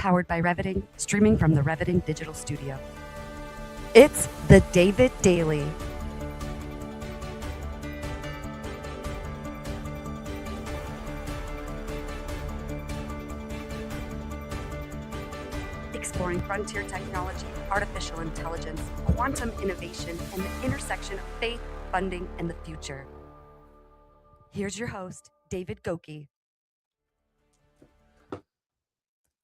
powered by Reviting, streaming from the Reviting Digital Studio. It's the David Daily. Exploring frontier technology, artificial intelligence, quantum innovation, and the intersection of faith, funding, and the future. Here's your host, David Goki.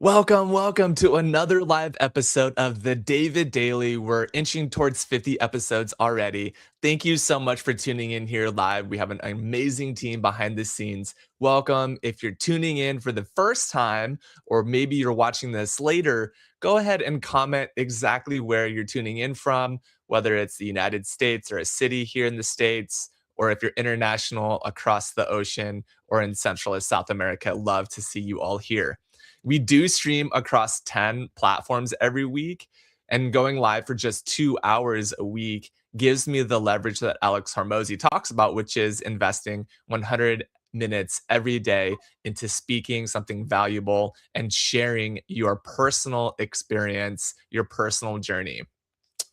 Welcome to another live episode of the David Daily. We're inching towards 50 episodes already. Thank you so much for tuning in here live. We have an amazing team behind the scenes. Welcome. If you're tuning in for the first time, or maybe you're watching this later, go ahead and comment exactly where you're tuning in from, whether it's the United States or a city here in the States, or if you're international across the ocean or in Central or South America. Love to see you all here. We do stream across 10 platforms every week, and going live for just 2 hours a week gives me the leverage that Alex Hormozi talks about, which is investing 100 minutes every day into speaking something valuable and sharing your personal experience, your personal journey.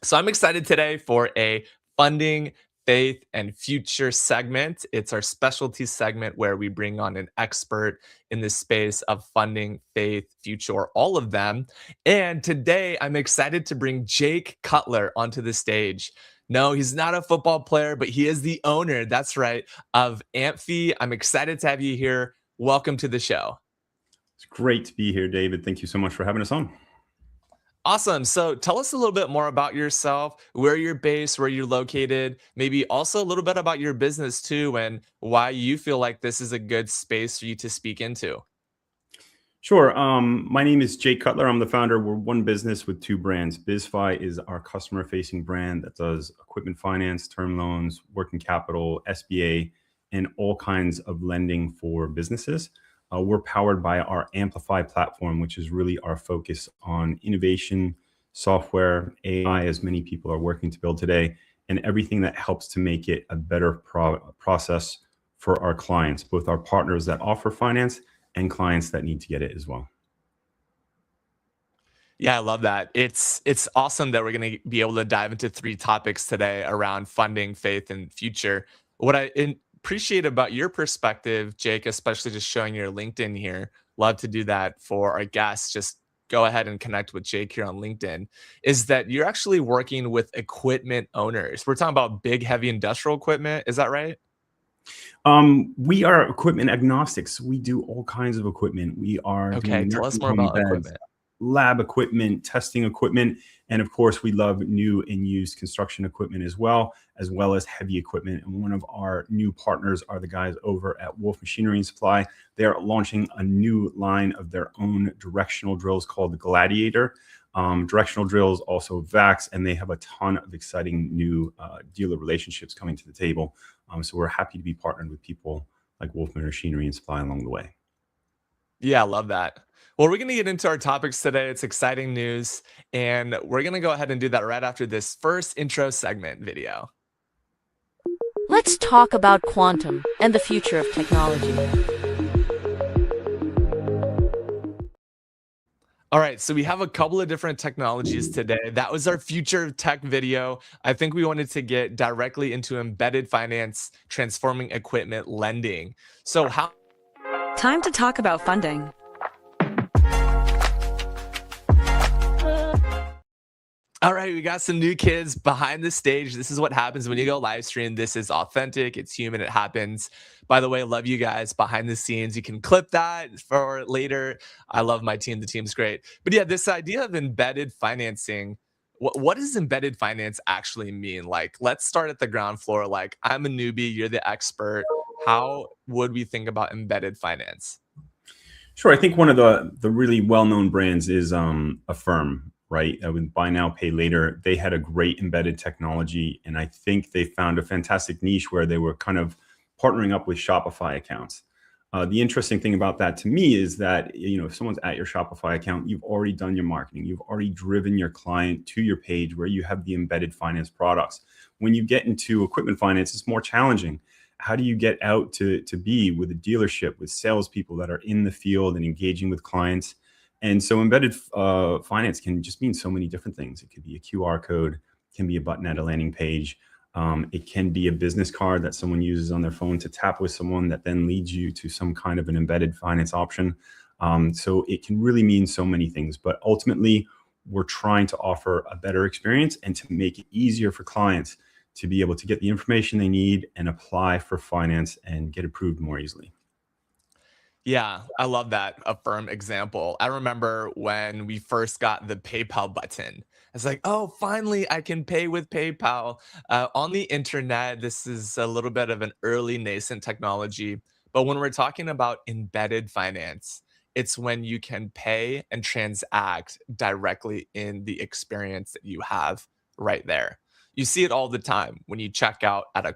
So I'm excited today for a funding, faith, and future segment. It's our specialty segment where we bring on an expert in the space of funding, faith, future, or all of them. And today I'm excited to bring Jake Cutler onto the stage. No, he's not a football player, but he is the owner, that's right, of Amphi. I'm excited to have you here. Welcome to the show. It's great to be here, David. Thank you so much for having us on. Awesome. So tell us a little bit more about yourself, where you're based, where you're located, maybe also a little bit about your business too, and why you feel like this is a good space for you to speak into. Sure. My name is Jake Cutler. I'm the founder. We're one business with two brands. BizFi is our customer-facing brand that does equipment finance, term loans, working capital, SBA, and all kinds of lending for businesses. We're powered by our Amplify platform, which is really our focus on innovation, software, AI, as many people are working to build today, and everything that helps to make it a better process for our clients, both our partners that offer finance and clients that need to get it as well. Yeah, I love that. It's awesome that we're going to be able to dive into 3 topics today around funding, faith, and future. What I appreciate about your perspective, Jake, especially just showing your LinkedIn here, love to do that for our guests. Just go ahead and connect with Jake here on LinkedIn, is that you're actually working with equipment owners. We're talking about big, heavy industrial equipment. Is that right? We are equipment agnostics. We do all kinds of equipment. We are Okay, tell us more about equipment. lab equipment, testing equipment, and of course, we love new and used construction equipment as well as heavy equipment. And one of our new partners are the guys over at Wolf Machinery and Supply. They are launching a new line of their own directional drills called the Gladiator. Directional drills, also VAX, and they have a ton of exciting new dealer relationships coming to the table. So we're happy to be partnered with people like Wolf Machinery and Supply along the way. Yeah, I love that. Well, we're going to get into our topics today. It's exciting news, and we're going to go ahead and do that right after this first intro segment video. Let's talk about quantum and the future of technology. All right, so we have a couple of different technologies today. That was our future of tech video. I think we wanted to get directly into embedded finance, transforming equipment lending. So Time to talk about funding. All right, we got some new kids behind the stage. This is what happens when you go live stream. This is authentic. It's human. It happens. By the way, love you guys behind the scenes. You can clip that for later. I love my team. The team's great. But yeah, this idea of embedded financing, what does embedded finance actually mean? Like, let's start at the ground floor. Like, I'm a newbie. You're the expert. How would we think about embedded finance? Sure. I think one of the really well-known brands is Affirm. Right? With buy now, pay later, they had a great embedded technology. And I think they found a fantastic niche where they were kind of partnering up with Shopify accounts. The interesting thing about that to me is that, if someone's at your Shopify account, you've already done your marketing. You've already driven your client to your page where you have the embedded finance products. When you get into equipment finance, it's more challenging. How do you get out to be with a dealership, with salespeople that are in the field and engaging with clients? And so embedded finance can just mean so many different things. It could be a QR code, it can be a button at a landing page. It can be a business card that someone uses on their phone to tap with someone that then leads you to some kind of an embedded finance option. So it can really mean so many things, but ultimately we're trying to offer a better experience and to make it easier for clients to be able to get the information they need and apply for finance and get approved more easily. Yeah, I love that Affirm example. I remember when we first got the PayPal button. It's like, oh, finally I can pay with PayPal. On the internet, this is a little bit of an early nascent technology. But when we're talking about embedded finance, it's when you can pay and transact directly in the experience that you have right there. You see it all the time when you check out at a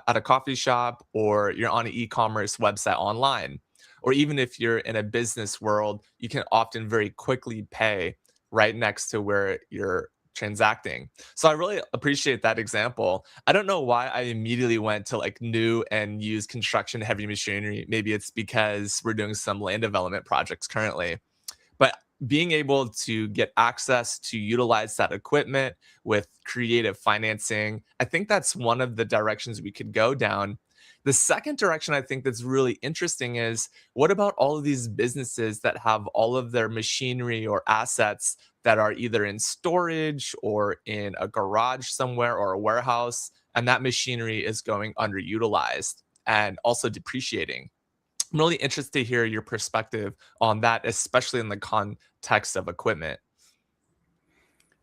at a coffee shop, or you're on an e-commerce website online, or even if you're in a business world, you can often very quickly pay right next to where you're transacting. So I really appreciate that example. I don't know why I immediately went to like new and used construction heavy machinery. Maybe it's because we're doing some land development projects currently. But being able to get access to utilize that equipment with creative financing, I think that's one of the directions we could go down. The second direction I think that's really interesting is, what about all of these businesses that have all of their machinery or assets that are either in storage or in a garage somewhere or a warehouse, and that machinery is going underutilized and also depreciating? I'm really interested to hear your perspective on that, especially in the context of equipment.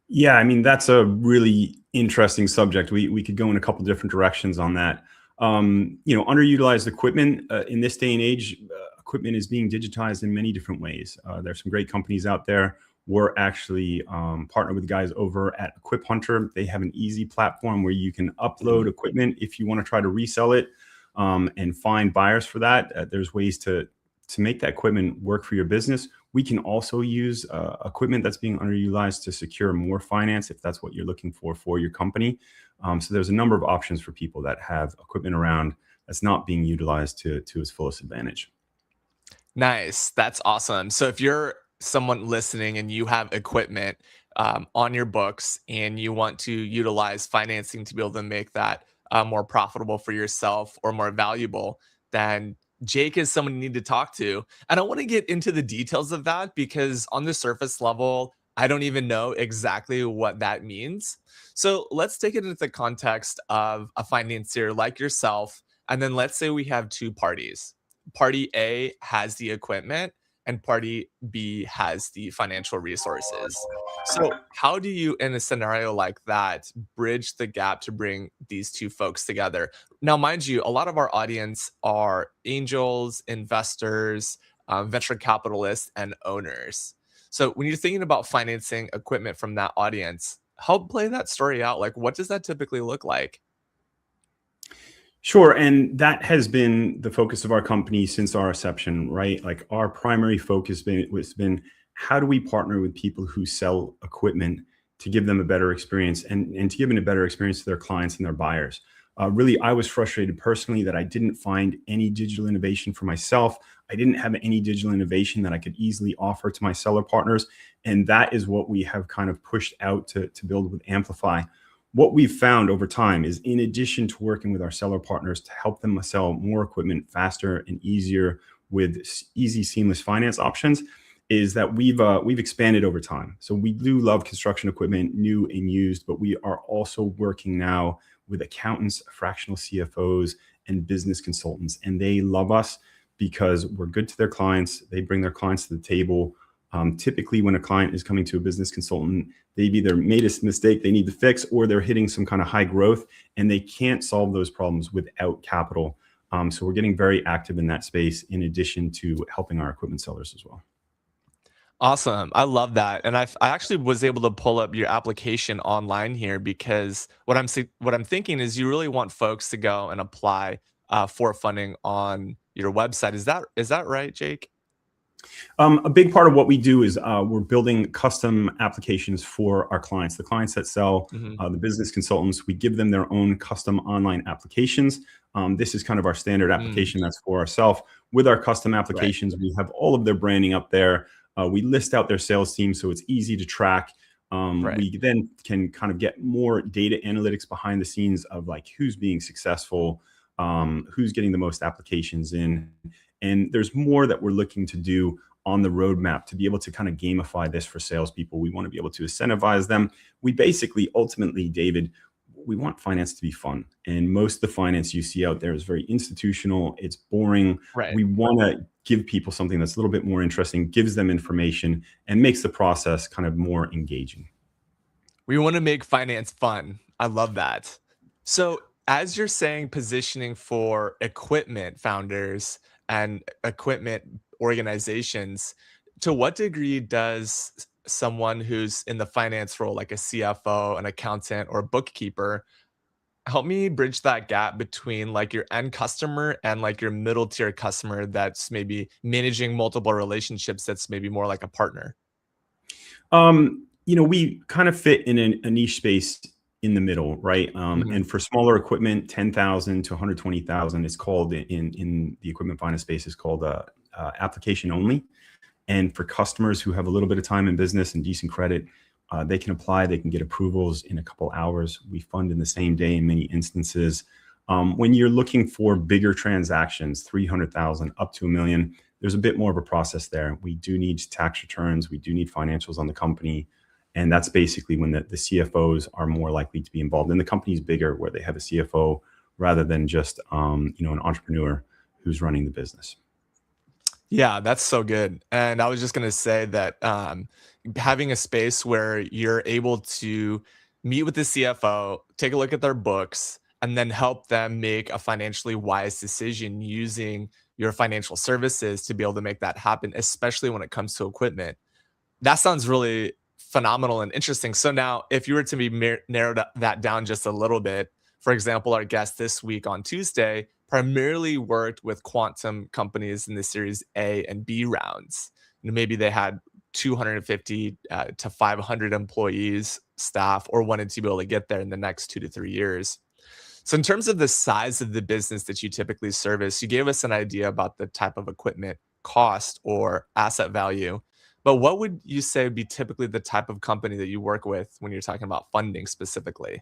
Yeah, I mean, that's a really interesting subject. We could go in a couple different directions on that. Underutilized equipment in this day and age, equipment is being digitized in many different ways. There's some great companies out there. We're actually partnered with guys over at Equip Hunter. They have an easy platform where you can upload equipment if you want to try to resell it, and find buyers for that. There's ways to make that equipment work for your business. We can also use equipment that's being underutilized to secure more finance if that's what you're looking for your company. So there's a number of options for people that have equipment around that's not being utilized to its fullest advantage. Nice. That's awesome. So if you're someone listening and you have equipment on your books and you want to utilize financing to be able to make that more profitable for yourself or more valuable, then Jake is someone you need to talk to. And I want to get into the details of that because on the surface level, I don't even know exactly what that means. So let's take it into the context of a financier like yourself. And then let's say we have two parties. Party A has the equipment and party B has the financial resources. So, how do you, in a scenario like that, bridge the gap to bring these two folks together? Now, mind you, a lot of our audience are angels, investors, venture capitalists, and owners. So, when you're thinking about financing equipment from that audience, help play that story out. Like, what does that typically look like? Sure. And that has been the focus of our company since our inception, right? Like our primary focus has been how do we partner with people who sell equipment to give them a better experience and to give them a better experience to their clients and their buyers. Really, I was frustrated personally that I didn't find any digital innovation for myself. I didn't have any digital innovation that I could easily offer to my seller partners. And that is what we have kind of pushed out to build with Amplify. What we've found over time is, in addition to working with our seller partners to help them sell more equipment faster and easier with easy, seamless finance options, is that we've expanded over time. So we do love construction equipment, new and used, but we are also working now with accountants, fractional CFOs, and business consultants, and they love us because we're good to their clients. They bring their clients to the table. Typically, when a client is coming to a business consultant, they've either made a mistake they need to fix, or they're hitting some kind of high growth, and they can't solve those problems without capital. So we're getting very active in that space, in addition to helping our equipment sellers as well. Awesome. I love that. And I actually was able to pull up your application online here because what I'm thinking is you really want folks to go and apply for funding on your website. Is that right, Jake? A big part of what we do is we're building custom applications for our clients. The clients that sell, the business consultants, we give them their own custom online applications. This is kind of our standard application that's for ourselves. With our custom applications, we have all of their branding up there. We list out their sales team so it's easy to track. Right. We then can kind of get more data analytics behind the scenes of like who's being successful, who's getting the most applications in. And there's more that we're looking to do on the roadmap to be able to kind of gamify this for salespeople. We want to be able to incentivize them. We basically, ultimately, David, we want finance to be fun. And most of the finance you see out there is very institutional. It's boring. Right. We want to give people something that's a little bit more interesting, gives them information, and makes the process kind of more engaging. We want to make finance fun. I love that. So, as you're saying, positioning for equipment founders and equipment organizations, to what degree does someone who's in the finance role, like a CFO, an accountant, or bookkeeper, help me bridge that gap between like your end customer and like your middle tier customer that's maybe managing multiple relationships that's maybe more like a partner? We kind of fit in a niche space in the middle, right? Mhm. And for smaller equipment, 10,000 to 120,000, it's called in the equipment finance space is called application only. And for customers who have a little bit of time in business and decent credit, they can apply. They can get approvals in a couple hours. We fund in the same day in many instances. When you're looking for bigger transactions, 300,000 up to a million, there's a bit more of a process there. We do need tax returns. We do need financials on the company. And that's basically when the CFOs are more likely to be involved. And the company's bigger where they have a CFO rather than just an entrepreneur who's running the business. Yeah, that's so good. And I was just going to say that having a space where you're able to meet with the CFO, take a look at their books, and then help them make a financially wise decision using your financial services to be able to make that happen, especially when it comes to equipment. That sounds really phenomenal and interesting. So now, if you were to be narrowed that down just a little bit, for example, our guest this week on Tuesday primarily worked with quantum companies in the Series A and B rounds. Maybe they had 250 to 500 employees, staff, or wanted to be able to get there in the next 2 to 3 years. So, in terms of the size of the business that you typically service, you gave us an idea about the type of equipment cost or asset value. But what would you say would be typically the type of company that you work with when you're talking about funding specifically?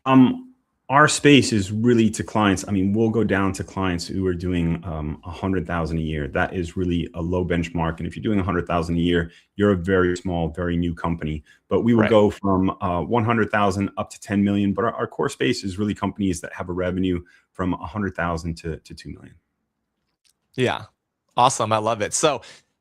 Um, our space is really to clients. I mean, we'll go down to clients who are doing 100,000 a year. That is really a low benchmark. And if you're doing 100,000 a year, you're a very small, very new company. But we will Right. go from 100,000 up to 10 million. But our core space is really companies that have a revenue from 100,000 to 2 million. Yeah. Awesome. I love it. So,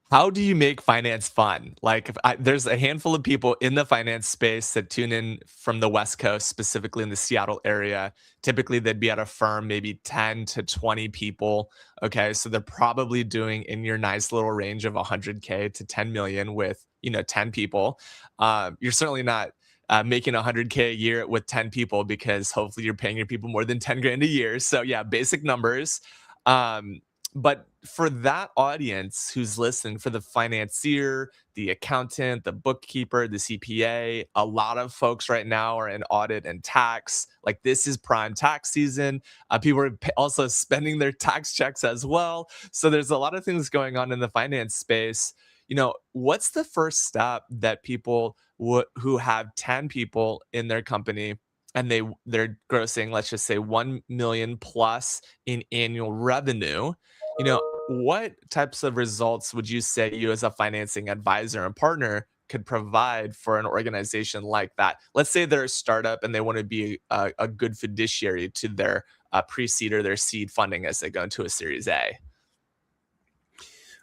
how do you make finance fun? Like, there's a handful of people in the finance space that tune in from the West Coast, specifically in the Seattle area. Typically, they'd be at a firm, maybe 10 to 20 people. Okay. So, they're probably doing in your nice little range of 100K to 10 million with, 10 people. You're certainly not making 100K a year with 10 people because hopefully you're paying your people more than 10 grand a year. So, yeah, basic numbers. Um, but for that audience who's listening, for the financier, the accountant, the bookkeeper, the CPA, a lot of folks right now are in audit and tax. Like this is prime tax season. People are also spending their tax checks as well. So there's a lot of things going on in the finance space. What's the first step that people who have 10 people in their company and they're grossing, let's just say 1 million plus in annual revenue? What types of results would you say you as a financing advisor and partner could provide for an organization like that? Let's say they're a startup and they want to be a good fiduciary to their pre-seed or their seed funding as they go into a Series A.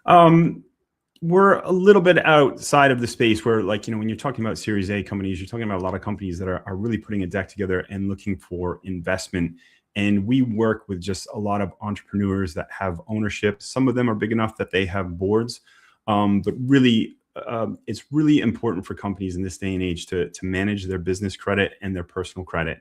Um, we're a little bit outside of the space where, like, when you're talking about Series A companies, you're talking about a lot of companies that are really putting a deck together and looking for investment. And we work with just a lot of entrepreneurs that have ownership. Some of them are big enough that they have boards. But really, it's really important for companies in this day and age to manage their business credit and their personal credit.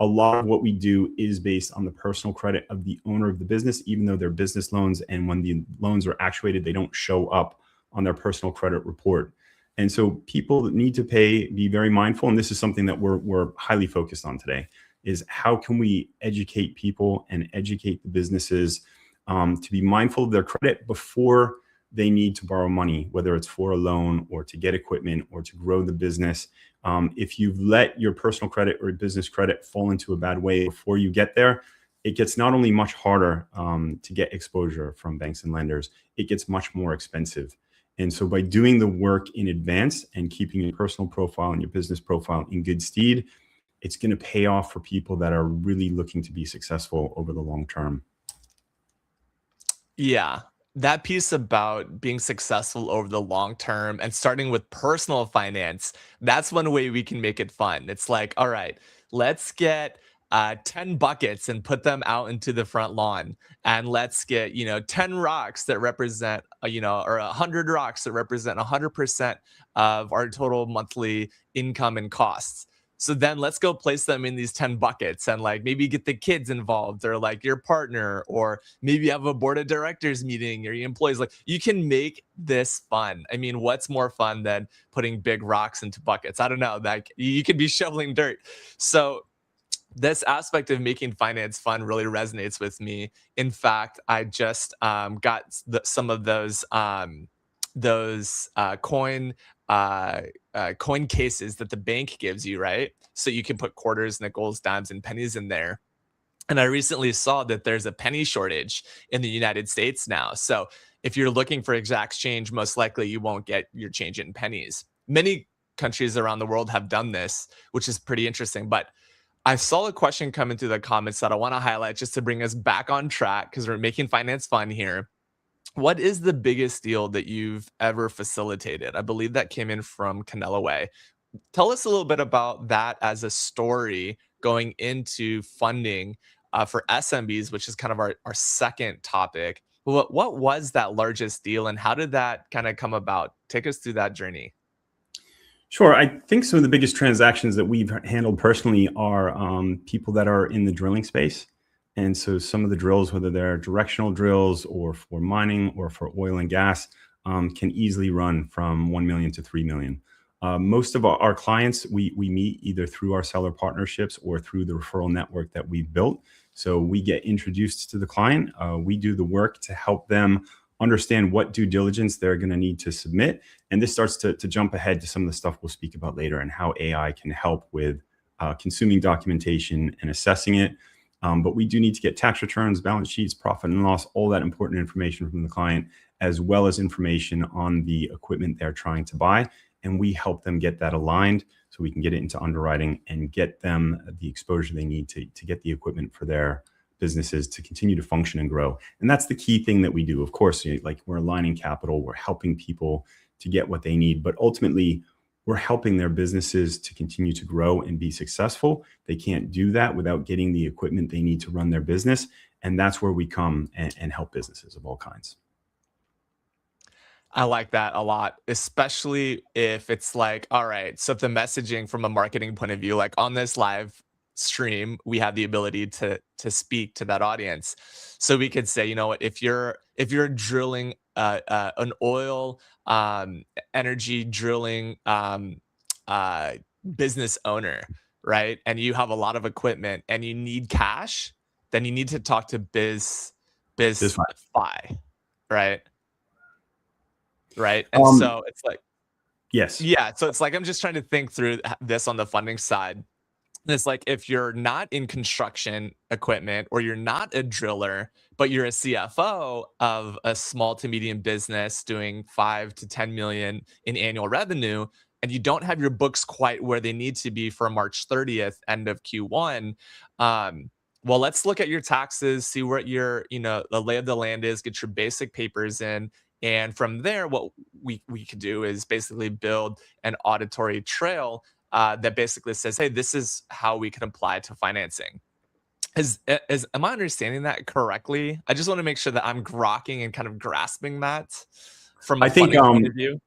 A lot of what we do is based on the personal credit of the owner of the business, even though they're business loans. And when the loans are actuated, they don't show up on their personal credit report. And so people that need to pay, be very mindful. And this is something that we're highly focused on today, is how can we educate people and educate the businesses to be mindful of their credit before they need to borrow money, whether it's for a loan or to get equipment or to grow the business. If you've let your personal credit or business credit fall into a bad way before you get there, it gets not only much harder to get exposure from banks and lenders, it gets much more expensive. And so by doing the work in advance and keeping your personal profile and your business profile in good stead, it's going to pay off for people that are really looking to be successful over the long term. Yeah. That piece about being successful over the long term and starting with personal finance, that's one way we can make it fun. It's like, all right, let's get 10 buckets and put them out into the front lawn. And let's get, 10 rocks that represent, or 100 rocks that represent 100% of our total monthly income and costs. So then let's go place them in these 10 buckets and like maybe get the kids involved or like your partner, or maybe have a board of directors meeting or your employees. Like you can make this fun. I mean, what's more fun than putting big rocks into buckets? I don't know. Like you could be shoveling dirt. So this aspect of making finance fun really resonates with me. In fact, I just got some of those coin coin cases that the bank gives you, right? So you can put quarters, nickels, dimes, and pennies in there. And I recently saw that there's a penny shortage in the United States now. So if you're looking for exact change, most likely you won't get your change in pennies. Many countries around the world have done this, which is pretty interesting. But I saw a question come into the comments that I want to highlight just to bring us back on track because we're making finance fun here. What is the biggest deal that you've ever facilitated? I believe that came in from Canelo. Tell us a little bit about that as a story going into funding for SMBs, which is kind of our second topic. What was that largest deal and how did that kind of come about? Take us through that journey. Sure. I think some of the biggest transactions that we've handled personally are people that are in the drilling space. And so some of the drills, whether they're directional drills or for mining or for oil and gas, can easily run from 1 million to 3 million. Most of our clients, we meet either through our seller partnerships or through the referral network that we've built. So we get introduced to the client. We do the work to help them understand what due diligence they're going to need to submit. And this starts to jump ahead to some of the stuff we'll speak about later and how AI can help with consuming documentation and assessing it. But we do need to get tax returns, balance sheets, profit and loss, all that important information from the client, as well as information on the equipment they're trying to buy. And we help them get that aligned so we can get it into underwriting and get them the exposure they need to get the equipment for their businesses to continue to function and grow. And that's the key thing that we do. Of course, like we're aligning capital, we're helping people to get what they need, but ultimately we're helping their businesses to continue to grow and be successful. They can't do that without getting the equipment they need to run their business. And that's where we come and help businesses of all kinds. I like that a lot, especially if it's like, all right, so if the messaging from a marketing point of view, like on this live stream, we have the ability to speak to that audience. So we could say, you know what, if you're drilling an oil energy drilling business owner, right? And you have a lot of equipment and you need cash, then you need to talk to BizFi, right? Right. And so it's like, yes. Yeah. So it's like, I'm just trying to think through this on the funding side. And it's like, if you're not in construction equipment or you're not a driller, but you're a CFO of a small to medium business doing 5 to 10 million in annual revenue, and you don't have your books quite where they need to be for March 30th, end of Q1, well, let's look at your taxes, see what your, the lay of the land is, get your basic papers in. And from there, what we could do is basically build an auditory trail that basically says, hey, this is how we can apply to financing. Am I understanding that correctly? I just want to make sure that I'm grokking and kind of grasping that from a funding point of view.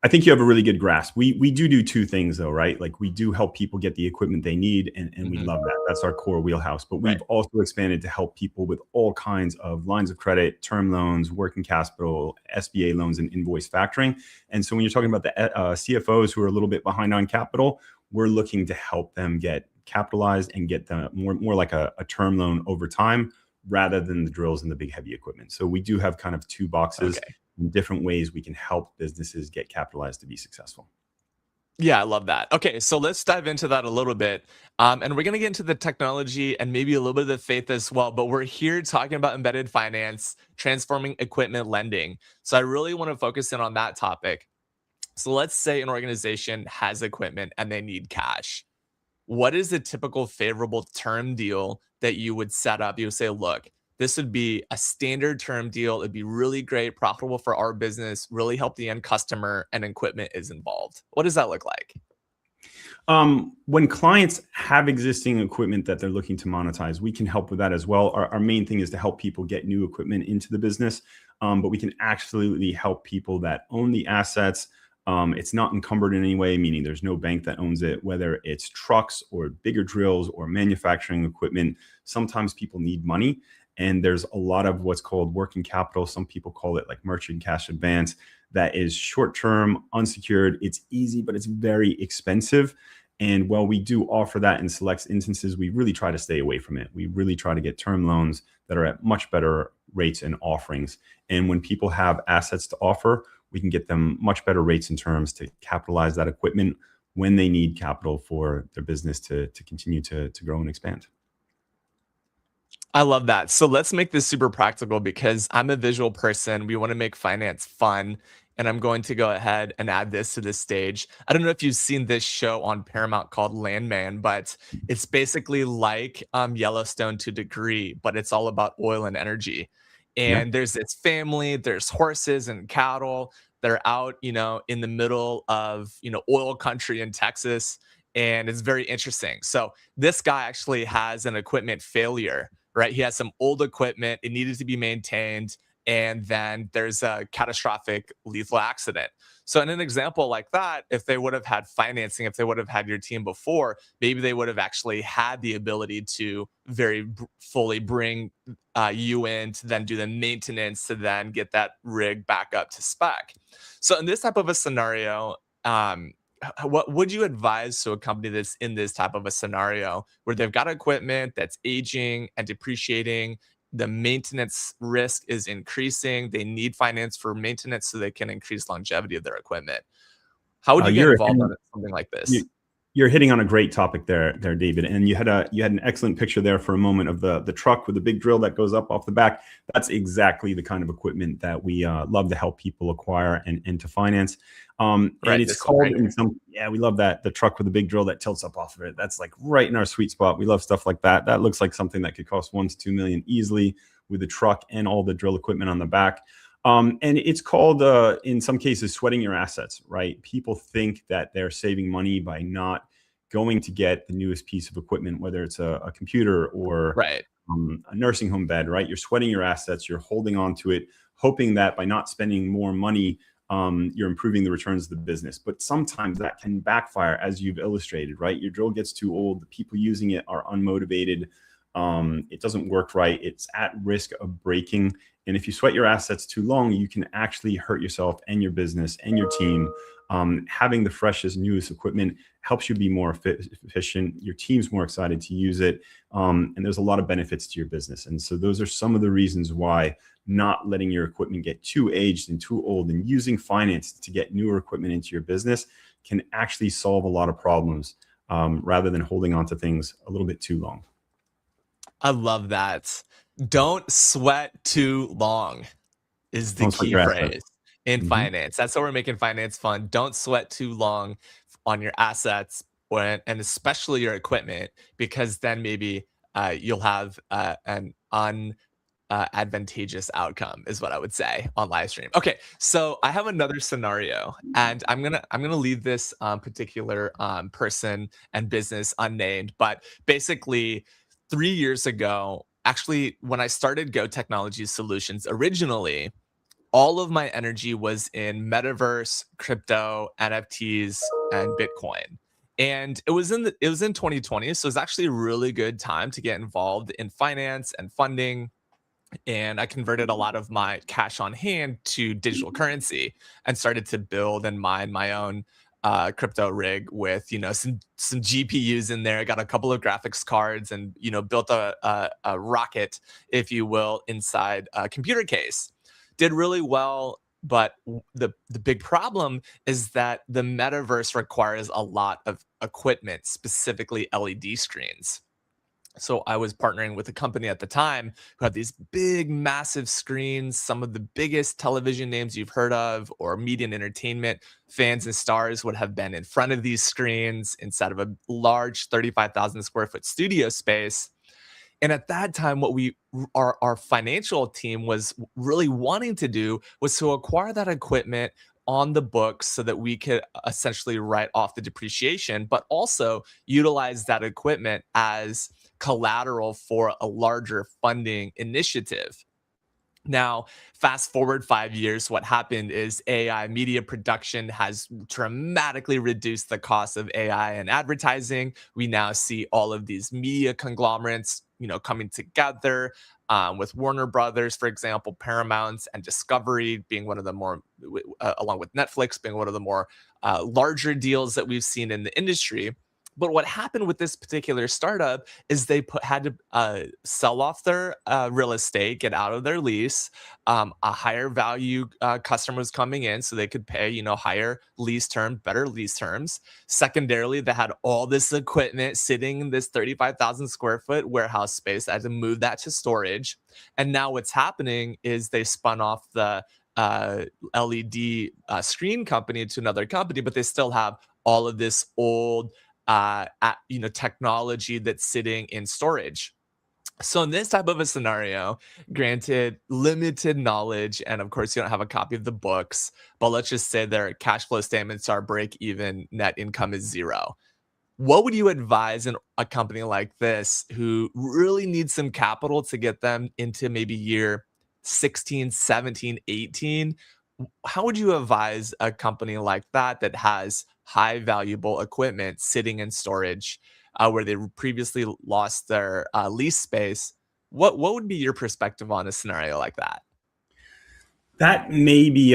I think you have a really good grasp. We do two things though, right? Like we do help people get the equipment they need and we love that. That's our core wheelhouse. But we've also expanded to help people with all kinds of lines of credit, term loans, working capital, SBA loans, and invoice factoring. And so when you're talking about the CFOs who are a little bit behind on capital, we're looking to help them get capitalized and get them more like a term loan over time rather than the drills and the big heavy equipment. So we do have kind of two boxes. in different ways we can help businesses get capitalized to be successful. Yeah, I love that. Okay, so let's dive into that a little bit. And we're going to get into the technology and maybe a little bit of the faith as well. But we're here talking about embedded finance, transforming equipment lending. So I really want to focus in on that topic. So let's say an organization has equipment and they need cash. What is the typical favorable term deal that you would set up? You would say, look, this would be a standard term deal. It'd be really great, profitable for our business, really help the end customer, and equipment is involved. What does that look like? When clients have existing equipment that they're looking to monetize, we can help with that as well. Our main thing is to help people get new equipment into the business, but we can absolutely help people that own the assets. It's not encumbered in any way, meaning there's no bank that owns it, whether it's trucks or bigger drills or manufacturing equipment. Sometimes people need money, and there's a lot of what's called working capital. Some people call it like merchant cash advance. That is short-term, unsecured. It's easy, but it's very expensive. And while we do offer that in select instances, we really try to stay away from it. We really try to get term loans that are at much better rates and offerings. And when people have assets to offer, we can get them much better rates and terms to capitalize that equipment when they need capital for their business to continue to grow and expand. I love that. So let's make this super practical because I'm a visual person. We want to make finance fun. And I'm going to go ahead and add this to this stage. I don't know if you've seen this show on Paramount called Landman, but it's basically like Yellowstone to a degree, but it's all about oil and energy. Yeah. And there's this family, there's horses and cattle. They're out, in the middle of, oil country in Texas. And it's very interesting. So this guy actually has an equipment failure, right? He has some old equipment. It needed to be maintained. And then there's a catastrophic lethal accident. So in an example like that, if they would have had financing, if they would have had your team before, maybe they would have actually had the ability to fully bring you in to then do the maintenance to then get that rig back up to spec. So in this type of a scenario, what would you advise to a company that's in this type of a scenario where they've got equipment that's aging and depreciating? The maintenance risk is increasing. They need finance for maintenance so they can increase longevity of their equipment. How would you get involved on something like this? You're hitting on a great topic there, David. And you had an excellent picture there for a moment of the truck with the big drill that goes up off the back. That's exactly the kind of equipment that we love to help people acquire and to finance. And it's called we love that, the truck with the big drill that tilts up off of it. That's like right in our sweet spot. We love stuff like that. That looks like something that could cost $1 to $2 million easily with the truck and all the drill equipment on the back. And it's called, in some cases, sweating your assets, right? People think that they're saving money by not going to get the newest piece of equipment, whether it's a computer or a nursing home bed, right? You're sweating your assets, you're holding on to it, hoping that by not spending more money, you're improving the returns of the business. But sometimes that can backfire, as you've illustrated, right? Your drill gets too old, the people using it are unmotivated, it doesn't work right, it's at risk of breaking. And if you sweat your assets too long, you can actually hurt yourself and your business and your team. Having the freshest, newest equipment helps you be more efficient. Your team's more excited to use it. And there's a lot of benefits to your business. And so those are some of the reasons why not letting your equipment get too aged and too old and using finance to get newer equipment into your business can actually solve a lot of problems rather than holding on to things a little bit too long. I love that. Don't sweat too long is the key phrase in finance. That's how we're making finance fun. Don't sweat too long on your assets and especially your equipment, because then maybe you'll have an advantageous outcome is what I would say on live stream. Okay, so I have another scenario, and I'm gonna leave this particular person and business unnamed, but basically 3 years ago, actually, when I started Go Technology Solutions originally, all of my energy was in metaverse, crypto, NFTs, and Bitcoin. And it was in 2020, so it was actually a really good time to get involved in finance and funding. And I converted a lot of my cash on hand to digital currency and started to build and mine my own crypto rig with some GPUs in there. I got a couple of graphics cards and built a rocket, if you will, inside a computer case. Did really well. But the big problem is that the metaverse requires a lot of equipment, specifically LED screens. So I was partnering with a company at the time who had these big, massive screens, some of the biggest television names you've heard of, or media and entertainment fans and stars would have been in front of these screens inside of a large 35,000 square foot studio space. And at that time, what our financial team was really wanting to do was to acquire that equipment on the books so that we could essentially write off the depreciation, but also utilize that equipment as collateral for a larger funding initiative. Now, fast forward 5 years, what happened is AI media production has dramatically reduced the cost of AI and advertising. We now see all of these media conglomerates, coming together, with Warner Brothers, for example, Paramount and Discovery being one of the more, along with Netflix, being one of the more larger deals that we've seen in the industry. But what happened with this particular startup is they had to sell off their real estate, get out of their lease. A higher value customer was coming in, so they could pay, higher lease term, better lease terms. Secondarily, they had all this equipment sitting in this 35,000 square foot warehouse space. They had to move that to storage. And now what's happening is they spun off the LED screen company to another company, but they still have all of this old technology that's sitting in storage. So in this type of a scenario, granted limited knowledge, and of course you don't have a copy of the books, but let's just say their cash flow statements are break even, net income is zero. What would you advise in a company like this who really needs some capital to get them into maybe year 16, 17, 18? How would you advise a company like that that has high valuable equipment sitting in storage, where they previously lost their lease space? What would be your perspective on a scenario like that? That may be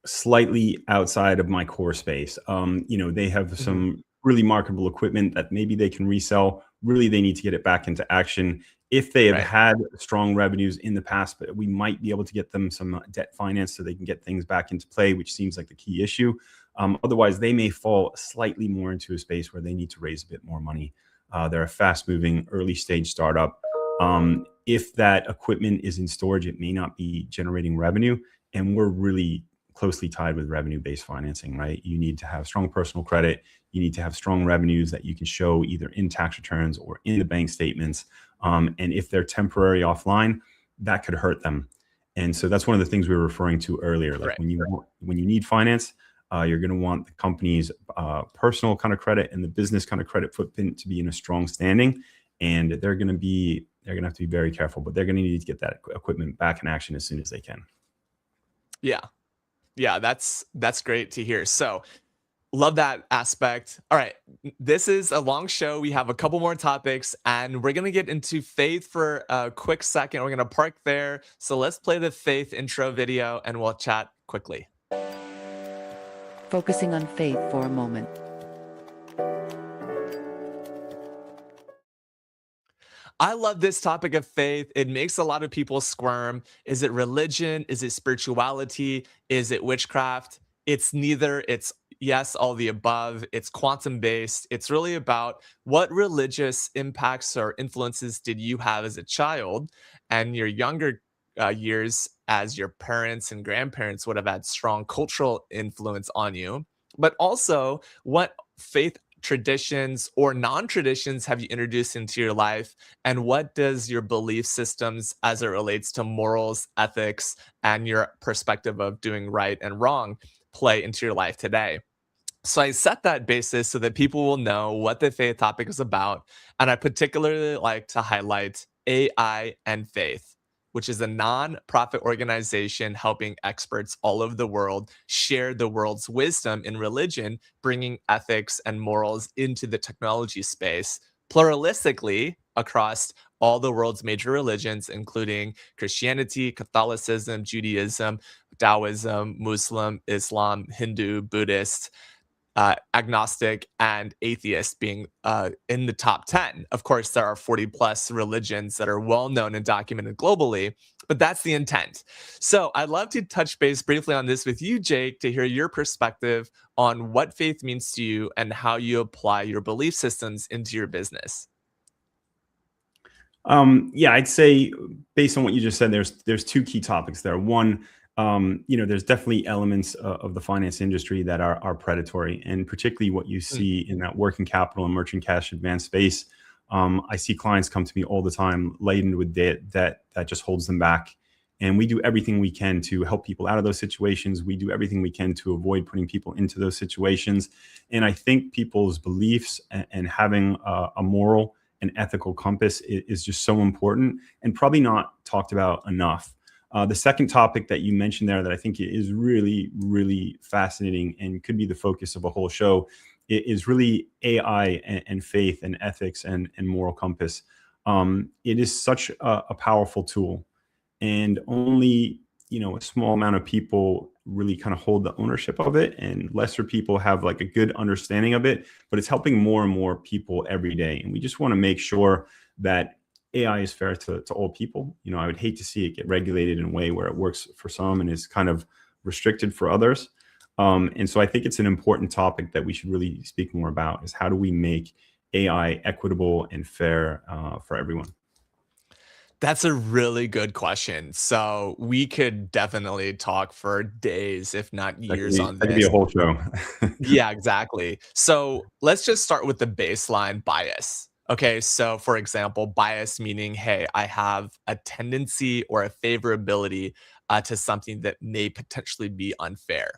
slightly outside of my core space. They have Mhm. some really marketable equipment that maybe they can resell. Really, they need to get it back into action. If they have Right. had strong revenues in the past, but we might be able to get them some debt finance so they can get things back into play, which seems like the key issue. Otherwise, they may fall slightly more into a space where they need to raise a bit more money. They're a fast moving early stage startup. If that equipment is in storage, it may not be generating revenue. And we're really closely tied with revenue based financing, right? You need to have strong personal credit. You need to have strong revenues that you can show either in tax returns or in the bank statements. And if they're temporary offline, that could hurt them. And so that's one of the things we were referring to earlier. Like Right. when you need finance, you're going to want the company's personal kind of credit and the business kind of credit footprint to be in a strong standing. And they're going to have to be very careful, but they're going to need to get that equipment back in action as soon as they can. Yeah. Yeah, that's great to hear. So, love that aspect. All right, this is a long show. We have a couple more topics, and we're gonna get into faith for a quick second. We're gonna park there. So let's play the faith intro video, and we'll chat quickly. Focusing on faith for a moment. I love this topic of faith. It makes a lot of people squirm. Is it religion? Is it spirituality? Is it witchcraft? It's neither. It's yes, all the above. It's quantum based. It's really about what religious impacts or influences did you have as a child, and your younger years as your parents and grandparents would have had strong cultural influence on you, but also what faith traditions or non-traditions have you introduced into your life, and what does your belief systems as it relates to morals, ethics, and your perspective of doing right and wrong play into your life today? So I set that basis so that people will know what the faith topic is about. And I particularly like to highlight AI and Faith, which is a non-profit organization helping experts all over the world share the world's wisdom in religion, bringing ethics and morals into the technology space pluralistically across all the world's major religions, including Christianity, Catholicism, Judaism, Taoism, Muslim, Islam, Hindu, Buddhist. agnostic and atheist being in the top 10. Of course, there are 40 plus religions that are well known and documented globally, but that's the intent. So I'd love to touch base briefly on this with you, Jake, to hear your perspective on what faith means to you and how you apply your belief systems into your business. Yeah, I'd say based on what you just said, there's two key topics there. One, there's definitely elements of the finance industry that are predatory, and particularly what you Mm. see in that working capital and merchant cash advance space. I see clients come to me all the time laden with debt that just holds them back. And we do everything we can to help people out of those situations. We do everything we can to avoid putting people into those situations. And I think people's beliefs and having a moral and ethical compass is just so important and probably not talked about enough. The second topic that you mentioned there that I think is really, really fascinating and could be the focus of a whole show is really AI and faith and ethics and moral compass. It is such a powerful tool, and only a small amount of people really kind of hold the ownership of it, and lesser people have like a good understanding of it, but it's helping more and more people every day, and we just want to make sure that AI is fair to all people. I would hate to see it get regulated in a way where it works for some and is kind of restricted for others. And so I think it's an important topic that we should really speak more about, is how do we make AI equitable and fair for everyone. That's a really good question. So we could definitely talk for days, if not That could years, be on that could be this. a whole show. Yeah, exactly. So let's just start with the baseline bias. Okay, so for example, bias meaning, hey, I have a tendency or a favorability to something that may potentially be unfair.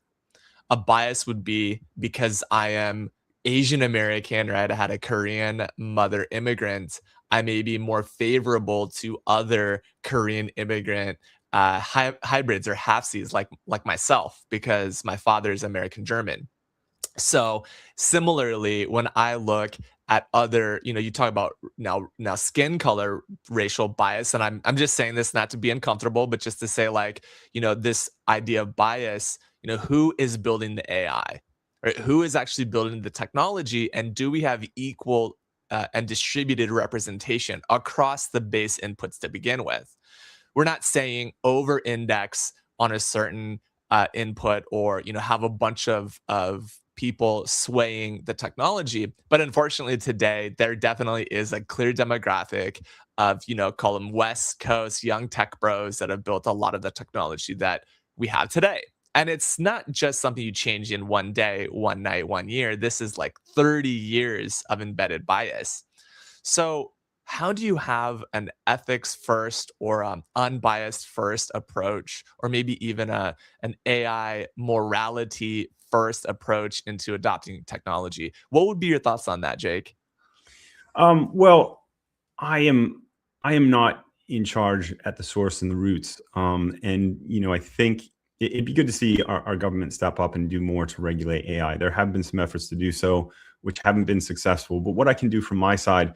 A bias would be because I am Asian American, right? I had a Korean mother immigrant. I may be more favorable to other Korean immigrant hybrids or halfsies like myself because my father is American German. So similarly, when I look at other, you talk about now skin color racial bias, and I'm just saying this not to be uncomfortable, but just to say like, this idea of bias, who is building the AI, right? Who is actually building the technology, and do we have equal and distributed representation across the base inputs to begin with? We're not saying over index on a certain input, or have a bunch of people swaying the technology, but unfortunately today there definitely is a clear demographic of, call them West Coast young tech bros that have built a lot of the technology that we have today. And it's not just something you change in one day, one night, one year. This is like 30 years of embedded bias. So how do you have an ethics first or unbiased first approach, or maybe even an AI morality first approach into adopting technology? What would be your thoughts on that, Jake? Well, I am I am not in charge at the source and the roots. And I think it'd be good to see our government step up and do more to regulate AI. There have been some efforts to do so, which haven't been successful. But what I can do from my side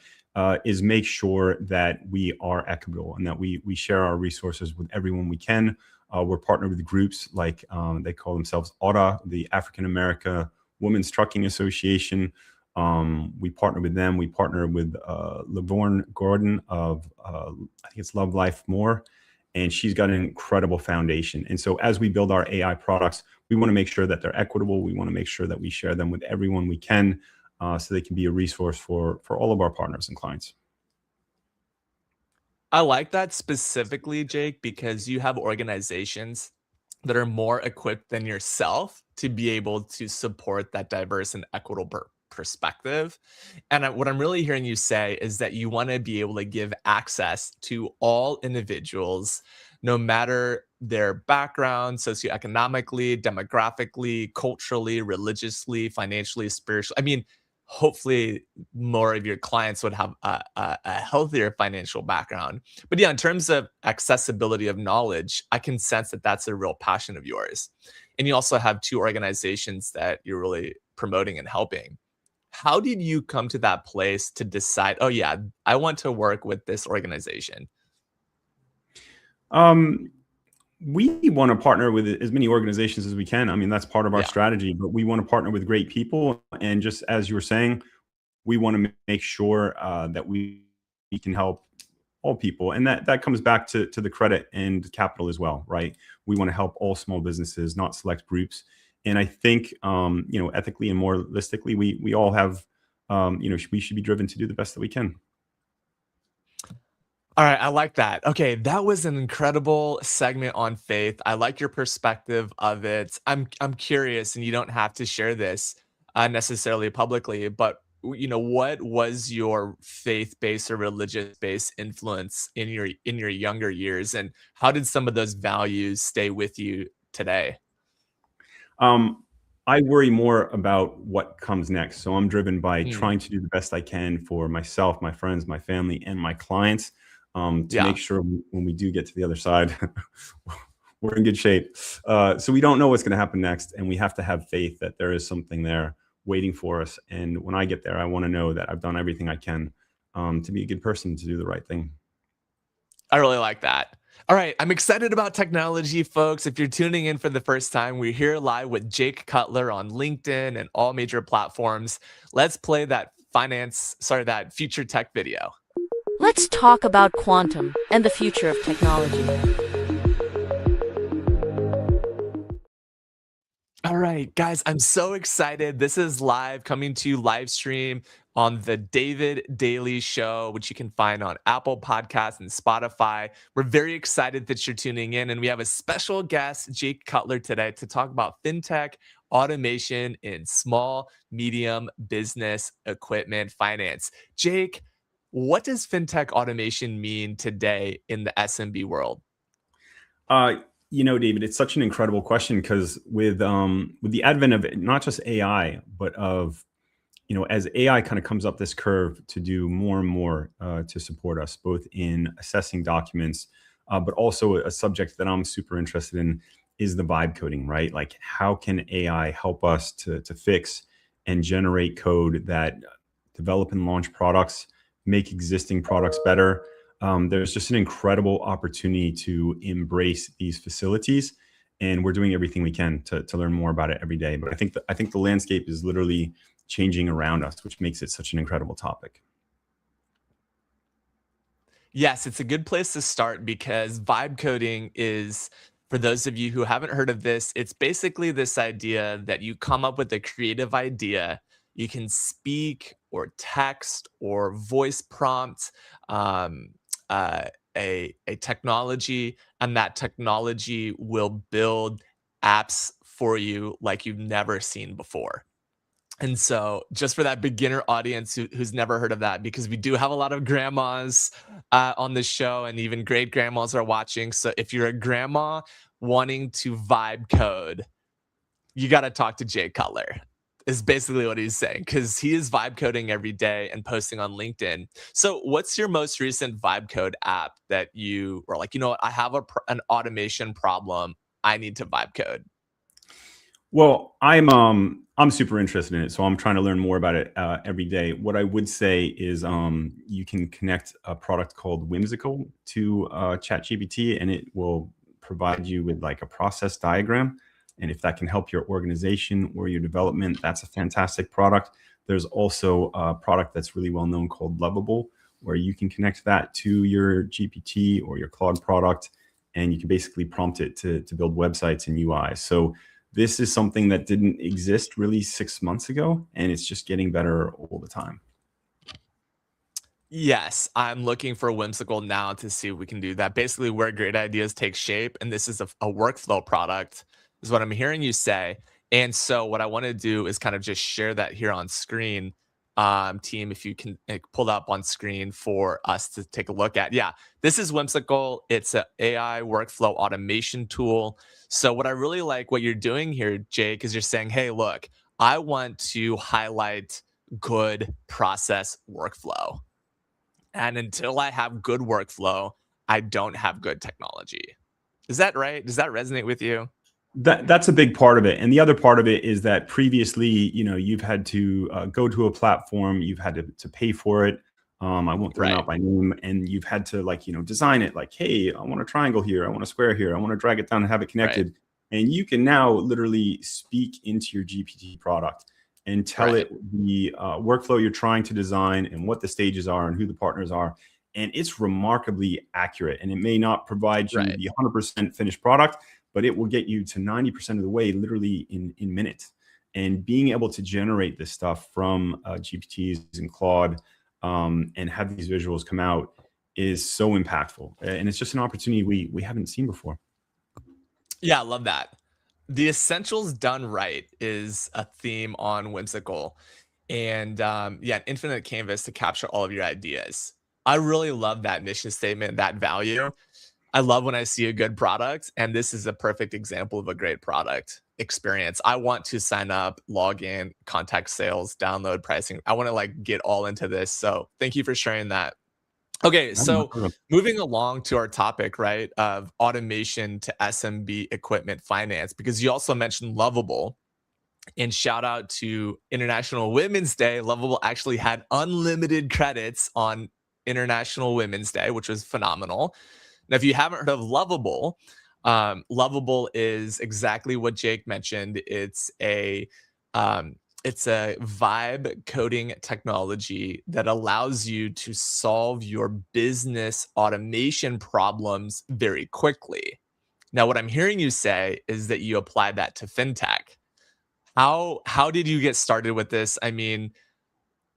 is make sure that we are equitable and that we share our resources with everyone we can. We're partnered with groups like they call themselves AUTA, the African America Women's Trucking Association. We partner with them. We partner with Lavorne Gordon of, I think it's Love Life More, and she's got an incredible foundation. And so as we build our AI products, we want to make sure that they're equitable. We want to make sure that we share them with everyone we can, so they can be a resource for all of our partners and clients. I like that specifically, Jake, because you have organizations that are more equipped than yourself to be able to support that diverse and equitable perspective. And what I'm really hearing you say is that you want to be able to give access to all individuals, no matter their background, socioeconomically, demographically, culturally, religiously, financially, spiritually. I mean, hopefully more of your clients would have a healthier financial background. But yeah, in terms of accessibility of knowledge, I can sense that that's a real passion of yours. And you also have two organizations that you're really promoting and helping. How did you come to that place to decide, oh yeah, I want to work with this organization? Um, We want to partner with as many organizations as we can. I mean, that's part of our Yeah. strategy, but we want to partner with great people. And just as you were saying, we want to make sure that we can help all people, and that comes back to the credit and capital as well, right? We want to help all small businesses, not select groups. And I think ethically and moralistically, we all have we should be driven to do the best that we can. All right, I like that. Okay, that was an incredible segment on faith. I like your perspective of it. I'm curious, and you don't have to share this necessarily publicly, but what was your faith-based or religious-based influence in your younger years, and how did some of those values stay with you today? Um, I worry more about what comes next. So I'm driven by Hmm. trying to do the best I can for myself, my friends, my family, and my clients, to Yeah. make sure when we do get to the other side, we're in good shape. So we don't know what's going to happen next, and we have to have faith that there is something there waiting for us. And when I get there, I want to know that I've done everything I can to be a good person, to do the right thing. I really like that. All right, I'm excited about technology, folks. If you're tuning in for the first time, we're here live with Jake Cutler on LinkedIn and all major platforms. Let's play that future tech video. Let's talk about quantum and the future of technology. All right, guys, I'm so excited. This is live coming to you live stream on the David Daily Show, which you can find on Apple Podcasts and Spotify. We're very excited that you're tuning in, and we have a special guest, Jake Cutler, today to talk about fintech, automation in small, medium business equipment finance. Jake, what does fintech automation mean today in the SMB world? Uh, David, it's such an incredible question because with the advent of not just AI, but of as AI kind of comes up this curve to do more and more to support us, both in assessing documents, but also a subject that I'm super interested in is the vibe coding, right? Like, how can AI help us to fix and generate code that develop and launch products, make existing products better? There's just an incredible opportunity to embrace these facilities, and we're doing everything we can to learn more about it every day. But I think the landscape is literally changing around us, which makes it such an incredible topic. Yes, it's a good place to start because vibe coding is, for those of you who haven't heard of this, it's basically this idea that you come up with a creative idea. You can speak or text or voice prompt um, uh, a technology, and that technology will build apps for you like you've never seen before. And so, just for that beginner audience who's never heard of that, because we do have a lot of grandmas on the show, and even great grandmas are watching. So, if you're a grandma wanting to vibe code, you got to talk to Jay Cutler, is basically what he's saying, because he is vibe coding every day and posting on LinkedIn. So, what's your most recent vibe code app that you were like, you know what, I have an automation problem. I need to vibe code? Well, I'm super interested in it, so I'm trying to learn more about it every day. What I would say is you can connect a product called Whimsical to ChatGPT, and it will provide you with like a process diagram. And if that can help your organization or your development, that's a fantastic product. There's also a product that's really well known called Lovable, where you can connect that to your GPT or your Claude product, and you can basically prompt it to build websites and UI. So this is something that didn't exist really 6 months ago, and it's just getting better all the time. Yes, I'm looking for Whimsical now to see if we can do that. Basically, where great ideas take shape, and this is a workflow product, is what I'm hearing you say. And so, what I want to do is kind of just share that here on screen. Team, if you can pull that up on screen for us to take a look at. Yeah, this is Whimsical. It's an AI workflow automation tool. So, what I really like what you're doing here, Jake, is you're saying, hey, look, I want to highlight good process workflow, and until I have good workflow, I don't have good technology. Is that right? Does that resonate with you? That's a big part of it, and the other part of it is that previously, you've had to go to a platform, you've had to pay for it. I won't throw them Right. out by name. And you've had to design it like, hey, I want a triangle here. I want a square here. I want to drag it down and have it Right. connected. And you can now literally speak into your GPT product and tell Right. it the workflow you're trying to design and what the stages are and who the partners are. And it's remarkably accurate. And it may not provide you Right. the 100% finished product, but it will get you to 90% of the way literally in minutes. And being able to generate this stuff from GPTs and Claude and have these visuals come out is so impactful. And it's just an opportunity we haven't seen before. Yeah, I love that. The essentials done right is a theme on Whimsical. And yeah, an infinite canvas to capture all of your ideas. I really love that mission statement, that value. I love when I see a good product, and this is a perfect example of a great product experience. I want to sign up, log in, contact sales, download pricing. I want to like get all into this. So thank you for sharing that. Okay, so moving along to our topic, right, of automation to SMB equipment finance, because you also mentioned Lovable. And shout out to International Women's Day. Lovable actually had unlimited credits on International Women's Day, which was phenomenal. Now, if you haven't heard of Lovable, Lovable is exactly what Jake mentioned. It's a vibe coding technology that allows you to solve your business automation problems very quickly. Now, what I'm hearing you say is that you applied that to fintech. How did you get started with this? I mean,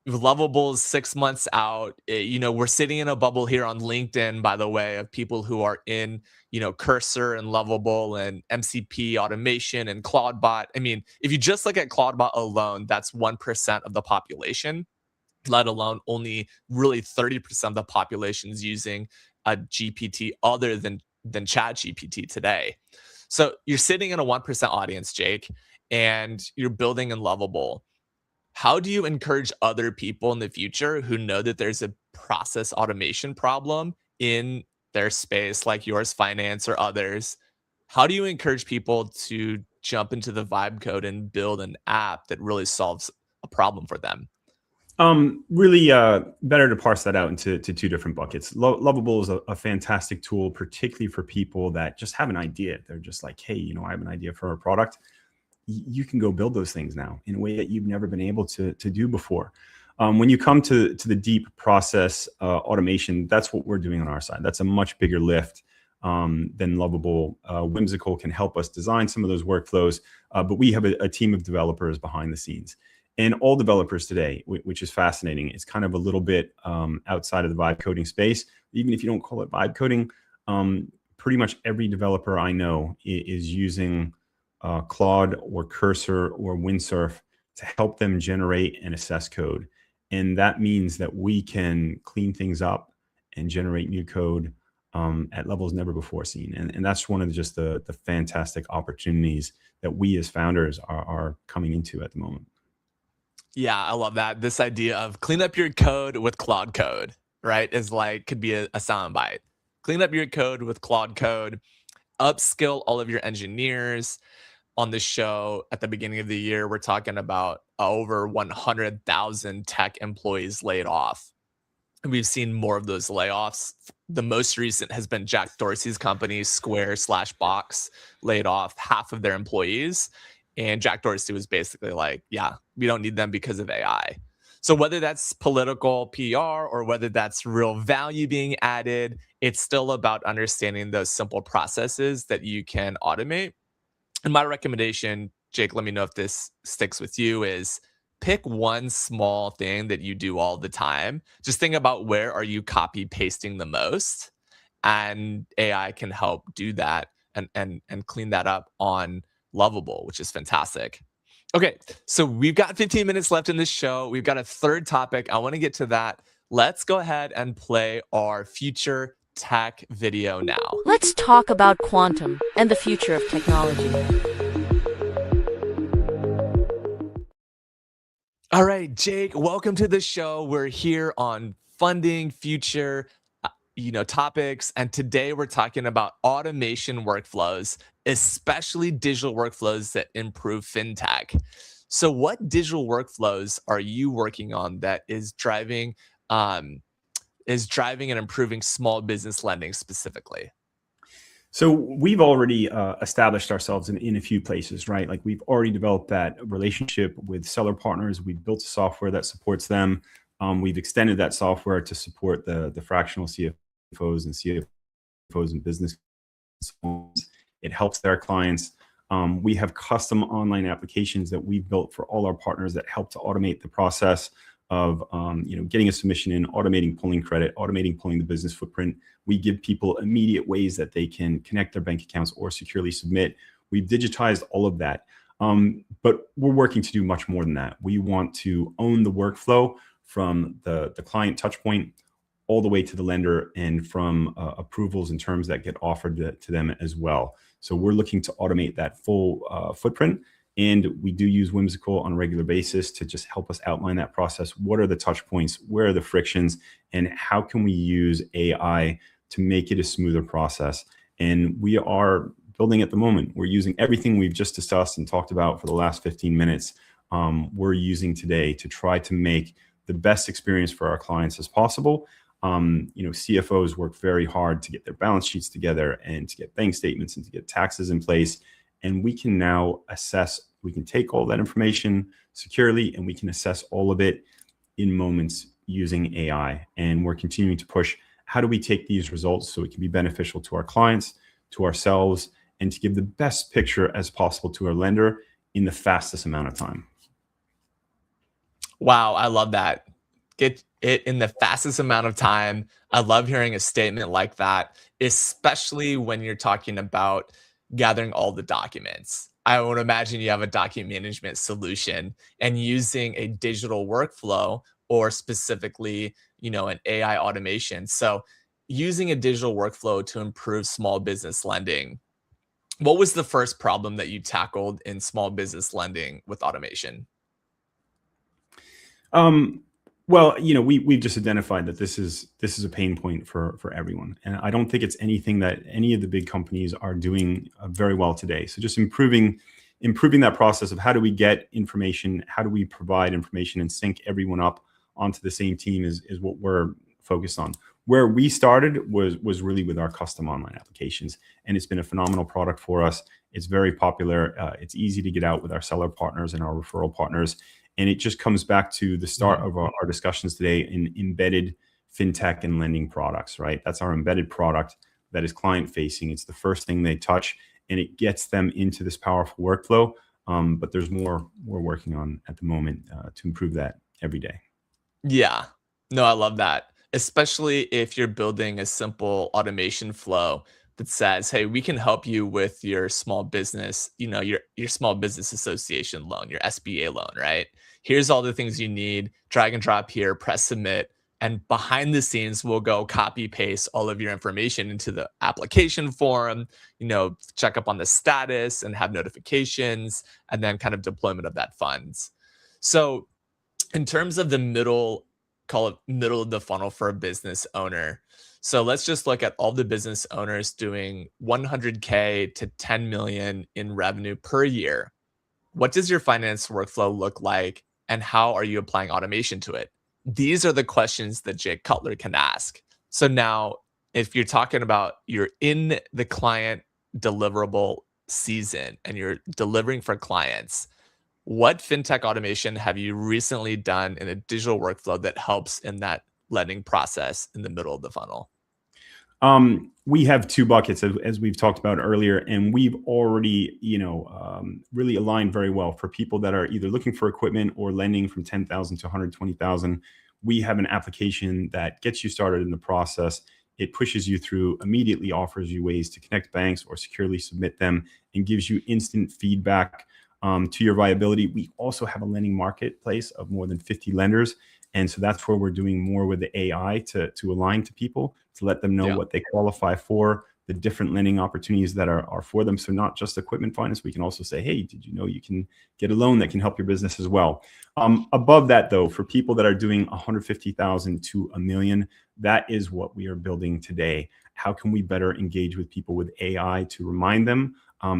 Lovable's 6 months out. We're sitting in a bubble here on LinkedIn, by the way, of people who are in, Cursor and Lovable and MCP automation and Claudebot. I mean, if you just look at Claudebot alone, that's 1% of the population, let alone only really 30% of the population is using a GPT other than Chat GPT today. So you're sitting in a 1% audience, Jake, and you're building in Lovable. How do you encourage other people in the future who know that there's a process automation problem in their space, like yours, finance or others? How do you encourage people to jump into the vibe code and build an app that really solves a problem for them? Really better to parse that out into two different buckets. Lovable is a fantastic tool, particularly for people that just have an idea. They're just like, hey, I have an idea for a product. You can go build those things now in a way that you've never been able to do before. When you come to the deep process automation, that's what we're doing on our side. That's a much bigger lift than Lovable. Whimsical can help us design some of those workflows, but we have a team of developers behind the scenes. And all developers today, which is fascinating, it's kind of a little bit outside of the vibe coding space. Even if you don't call it vibe coding, pretty much every developer I know is using Claude or Cursor or Windsurf to help them generate and assess code. And that means that we can clean things up and generate new code at levels never before seen. And that's one of just the fantastic opportunities that we as founders are coming into at the moment. Yeah, I love that. This idea of clean up your code with Claude Code, right? Is like could be a soundbite. Clean up your code with Claude Code, upskill all of your engineers. On the show at the beginning of the year, we're talking about over 100,000 tech employees laid off. And we've seen more of those layoffs. The most recent has been Jack Dorsey's company, Square/Box, laid off half of their employees. And Jack Dorsey was basically like, yeah, we don't need them because of AI. So whether that's political PR or whether that's real value being added, it's still about understanding those simple processes that you can automate. And my recommendation, Jake, let me know if this sticks with you, is pick one small thing that you do all the time. Just think about where are you copy pasting the most, and AI can help do that and clean that up on Lovable, which is fantastic. Okay, so we've got 15 minutes left in this show. We've got a third topic. I want to get to that. Let's go ahead and play our future tech video now. Let's talk about quantum and the future of technology. All right, Jake, welcome to the show. We're here on funding future topics, and today we're talking about automation workflows, especially digital workflows that improve fintech. So what digital workflows are you working on that is driving is driving and improving small business lending specifically? So we've already established ourselves in a few places, right? Like we've already developed that relationship with seller partners. We've built software that supports them. We've extended that software to support the fractional CFOs and CFOs and business owners. It helps their clients. We have custom online applications that we've built for all our partners that help to automate the process of getting a submission in, automating pulling credit, automating pulling the business footprint. We give people immediate ways that they can connect their bank accounts or securely submit. We've digitized all of that. But we're working to do much more than that. We want to own the workflow from the client touch point all the way to the lender, and from approvals and terms that get offered to them as well. So we're looking to automate that full footprint. And we do use Whimsical on a regular basis to just help us outline that process. What are the touch points? Where are the frictions? And how can we use AI to make it a smoother process? And we are building at the moment. We're using everything we've just discussed and talked about for the last 15 minutes. We're using today to try to make the best experience for our clients as possible. CFOs work very hard to get their balance sheets together and to get bank statements and to get taxes in place. And we can now we can take all that information securely, and we can assess all of it in moments using AI. And we're continuing to push, how do we take these results so it can be beneficial to our clients, to ourselves, and to give the best picture as possible to our lender in the fastest amount of time. Wow, I love that. Get it in the fastest amount of time. I love hearing a statement like that, especially when you're talking about gathering all the documents. I would imagine you have a document management solution and using a digital workflow, or specifically, an AI automation. So using a digital workflow to improve small business lending. What was the first problem that you tackled in small business lending with automation? Well, we've just identified that this is a pain point for everyone, and I don't think it's anything that any of the big companies are doing very well today. So just improving that process of how do we get information, how do we provide information and sync everyone up onto the same team is what we're focused on. Where we started was really with our custom online applications, and it's been a phenomenal product for us. It's very popular. It's easy to get out with our seller partners and our referral partners. And it just comes back to the start of our discussions today in embedded fintech and lending products, right? That's our embedded product that is client facing. It's the first thing they touch, and it gets them into this powerful workflow. But there's more we're working on at the moment to improve that every day. Yeah. No, I love that. Especially if you're building a simple automation flow that says, hey, we can help you with your small business, your small business association loan, your SBA loan, right? Here's all the things you need, drag and drop here, press submit. And behind the scenes, we'll go copy paste all of your information into the application form, check up on the status and have notifications, and then kind of deployment of that funds. So in terms of call it middle of the funnel for a business owner. So let's just look at all the business owners doing 100K to 10 million in revenue per year. What does your finance workflow look like, and how are you applying automation to it? These are the questions that Jake Cutler can ask. So now, if you're talking about you're in the client deliverable season and you're delivering for clients, what fintech automation have you recently done in a digital workflow that helps in that lending process in the middle of the funnel? We have two buckets, as we've talked about earlier, and we've already, really aligned very well for people that are either looking for equipment or lending from 10,000 to 120,000. We have an application that gets you started in the process. It pushes you through, immediately offers you ways to connect banks or securely submit them, and gives you instant feedback to your viability. We also have a lending marketplace of more than 50 lenders. And so that's where we're doing more with the AI to align to people, to let them know what they qualify for, the different lending opportunities that are for them. So not just equipment finance, we can also say, hey, did you know you can get a loan that can help your business as well? Above that, though, for people that are doing 150,000 to $1 million, that is what we are building today. How can we better engage with people with AI to remind them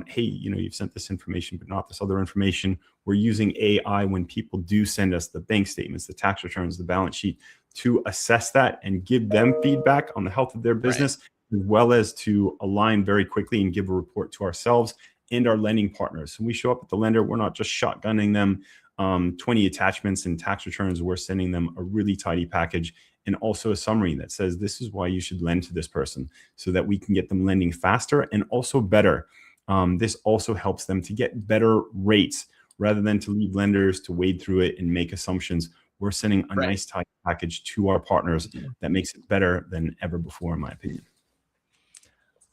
hey, you've sent this information, but not this other information. We're using AI when people do send us the bank statements, the tax returns, the balance sheet, to assess that and give them feedback on the health of their business, as well as to align very quickly and give a report to ourselves and our lending partners. So we show up at the lender, we're not just shotgunning them 20 attachments and tax returns. We're sending them a really tidy package and also a summary that says this is why you should lend to this person, so that we can get them lending faster and also better. This also helps them to get better rates rather than to leave lenders to wade through it and make assumptions. We're sending a nice tidy package to our partners that makes it better than ever before, in my opinion.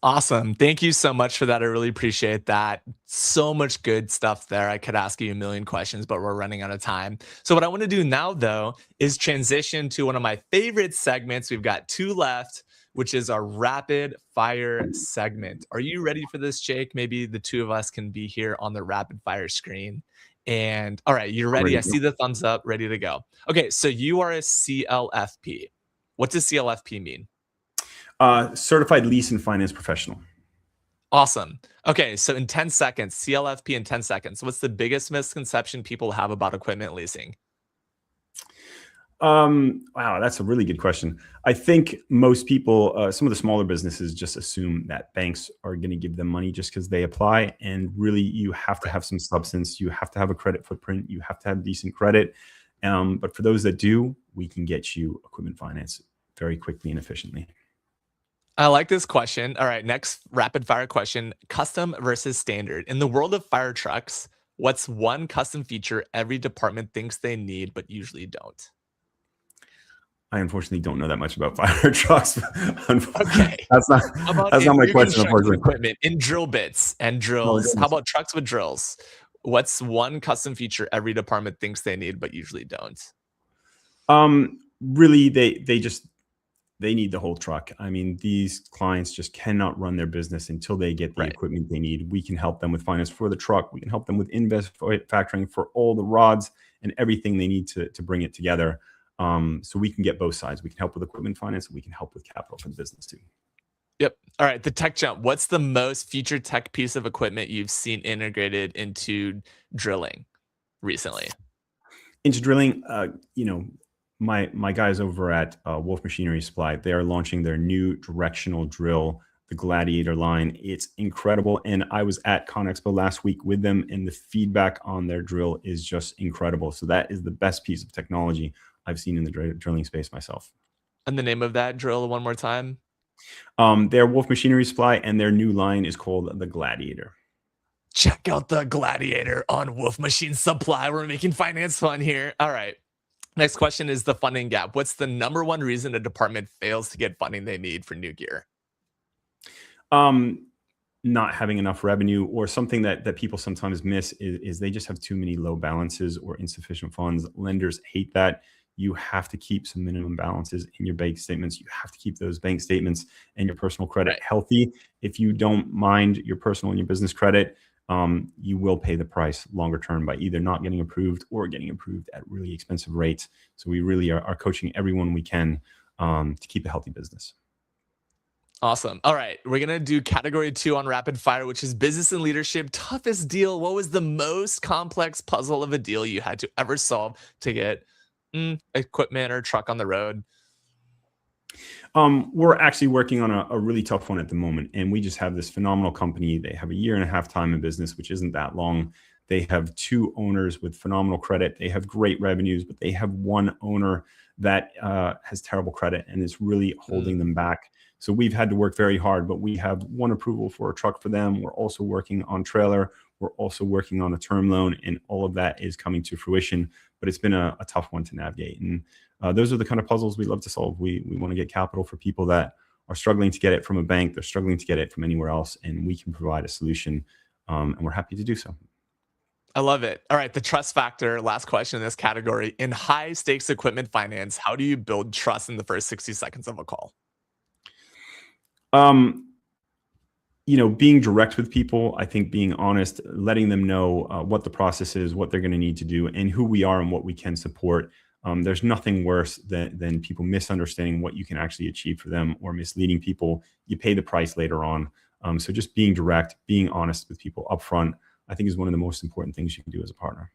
Awesome. Thank you so much for that. I really appreciate that. So much good stuff there. I could ask you a million questions, but we're running out of time. So what I want to do now, though, is transition to one of my favorite segments. We've got 2 left, which is our rapid fire segment. Are you ready for this, Jake? Maybe the 2 of us can be here on the rapid fire screen. And all right, you're ready. I see the thumbs up, ready to go. Okay, so you are a CLFP. What does CLFP mean? Certified lease and finance professional. Awesome. Okay, so in 10 seconds, CLFP in 10 seconds. What's the biggest misconception people have about equipment leasing? Wow, that's a really good question. I think most people, some of the smaller businesses, just assume that banks are going to give them money just because they apply. And really, you have to have some substance. You have to have a credit footprint. You have to have decent credit. But for those that do, we can get you equipment finance very quickly and efficiently. I like this question. All right, next rapid fire question, custom versus standard. In the world of fire trucks, what's one custom feature every department thinks they need but usually don't? I unfortunately don't know that much about fire trucks. Okay. That's not my question, unfortunately. Equipment in drill bits and drills. How about trucks with drills? What's one custom feature every department thinks they need but usually don't? Really, they need the whole truck. I mean, these clients just cannot run their business until they get the equipment they need. We can help them with finance for the truck. We can help them with factoring for all the rods and everything they need to bring it together. So we can get both sides. We can help with equipment finance, and we can help with capital for the business too. Yep. All right. The tech jump. What's the most feature tech piece of equipment you've seen integrated into drilling recently? Into drilling, my guys over at Wolf Machinery Supply, they are launching their new directional drill, the Gladiator line. It's incredible. And I was at ConExpo last week with them, and the feedback on their drill is just incredible. So that is the best piece of technology I've seen in the drilling space myself. And the name of that drill one more time? They're Wolf Machinery Supply, and their new line is called the Gladiator. Check out the Gladiator on Wolf Machine Supply. We're making finance fun here. All right. Next question is the funding gap. What's the number one reason a department fails to get funding they need for new gear? Not having enough revenue, or something that people sometimes miss is they just have too many low balances or insufficient funds. Lenders hate that. You have to keep some minimum balances in your bank statements. You have to keep those bank statements and your personal credit healthy. If you don't mind your personal and your business credit, you will pay the price longer term by either not getting approved or getting approved at really expensive rates. So we really are coaching everyone we can to keep a healthy business. Awesome. All right. We're going to do category 2 on rapid fire, which is business and leadership. Toughest deal. What was the most complex puzzle of a deal you had to ever solve to get equipment or truck on the road? We're actually working on a really tough one at the moment, and we just have this phenomenal company. They have a 1.5 years time in business, which isn't that long. They have 2 owners with phenomenal credit. They have great revenues, but they have 1 owner that has terrible credit and is really holding them back. So we've had to work very hard, but we have 1 approval for a truck for them. We're also working on trailer. We're also working on a term loan, and all of that is coming to fruition. But it's been a tough one to navigate. And those are the kind of puzzles we love to solve. We want to get capital for people that are struggling to get it from a bank. They're struggling to get it from anywhere else, and we can provide a solution, and we're happy to do so. I love it. All right, the trust factor, last question in this category. In high stakes equipment finance, how do you build trust in the first 60 seconds of a call? Being direct with people, I think being honest, letting them know what the process is, what they're going to need to do, and who we are and what we can support. There's nothing worse than people misunderstanding what you can actually achieve for them or misleading people. You pay the price later on. So just being direct, being honest with people upfront, I think is one of the most important things you can do as a partner.